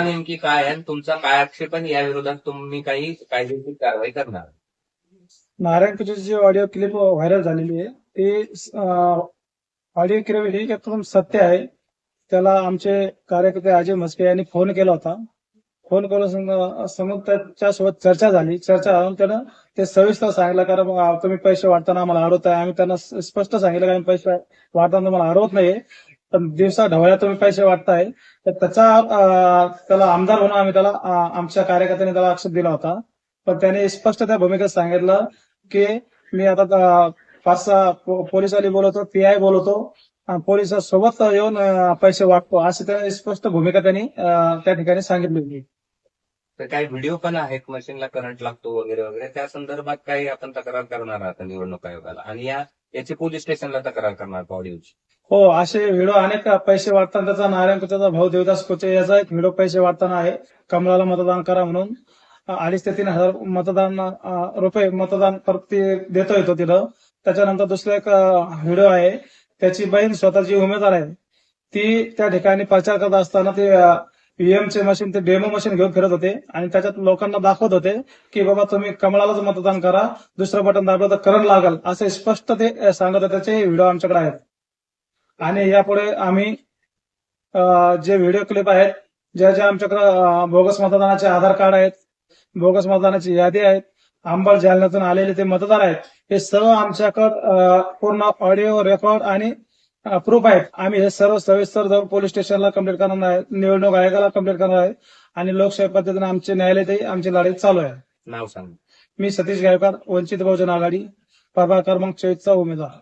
नेमकी काय आहे आणि तुमचा काय आक्षेप आहे या विरोधात तुम्ही काही कायदेशीर कारवाई करणार? नारायण पूजेची जी ऑडिओ क्लिप व्हायरल झालेली आहे ती ऑडिओ क्लिप ही एकदम सत्य आहे. त्याला आमचे कार्यकर्ते अजय म्हस्के यांनी फोन केला होता. फोन करून समोर त्याच्यासोबत चर्चा झाली. चर्चा झाल्यावर त्यानं ते सविस्तर सांगितलं, कारण मग तुम्ही पैसे वाटताना आम्हाला अडवताय. आम्ही त्यांना स्पष्ट सांगितलं, कारण पैसे वाटताना तुम्हाला अडवत नाहीये, पण दिवसा ढवळ्या तुम्ही पैसे वाटताय. तर त्याला आमदार म्हणून आम्ही त्याला आमच्या कार्यकर्त्यांनी त्याला आक्षेप दिला होता. पण त्याने स्पष्ट त्या भूमिकेत सांगितलं की मी आता 5-6 पोलिसांनी बोलवतो, पीआय बोलवतो, पोलिसांसोबत येऊन पैसे वाटतो, अशी त्याने स्पष्ट भूमिका त्यांनी त्या ठिकाणी सांगितली होती. तर काही व्हिडिओ पण आहेत, मशीनला करंट लागतो वगैरे वगैरे, त्या संदर्भात काही आपण तक्रार करणार आहात निवडणूक आयोगाला आणि याची पोलीस स्टेशनला तक्रार करणार का ऑडिओची? हो, असे व्हिडिओ अनेक पैसे वाटताना त्याचा नारायण कुचेचा भाऊ देवदास कुचे याचा एक व्हिडिओ पैसे वाटताना आहे. कमळाला मतदान करा म्हणून 2,500 ते 3,000 रुपये मतदान परत ते देतो येतो तिथं. त्याच्यानंतर दुसरा एक व्हिडिओ आहे. त्याची बहीण स्वतःची उमेदवार आहे. ती त्या ठिकाणी प्रचार करत असताना ते ईव्हीएमचे मशीन, ते डेमो मशीन घेऊन फिरत होते आणि त्याच्यात लोकांना दाखवत होते की बाबा तुम्ही कमळालाच मतदान करा, दुसरं बटन दाबलं तर करंट लागल, असे स्पष्ट ते सांगत होते. त्याचे व्हिडिओ आमच्याकडे आहेत. आणि यापुढे आम्ही जे व्हिडिओ क्लिप आहेत, ज्या आमच्याकडे बोगस मतदानाचे आधार कार्ड आहेत, बोगस मतदानाची यादी आहेत, अंबड जालन्यातून आलेले ते मतदार आहेत, हे सर्व आमच्याकडे पूर्ण ऑडिओ रेकॉर्ड आणि प्रूफ आहेत. आम्ही हे सर्व सविस्तर जाऊन पोलीस स्टेशनला कंप्लेंट करणार आहे, निवडणूक आयोगाला कंप्लेंट करणार आहे आणि लोकशाही पद्धतीने आमचे न्यायालयातही आमची लढाई चालू आहे. नाव सांग. मी सतीश गायकवाड, वंचित बहुजन आघाडी, प्रभाग क्रमांक 24 चा उमेदवार.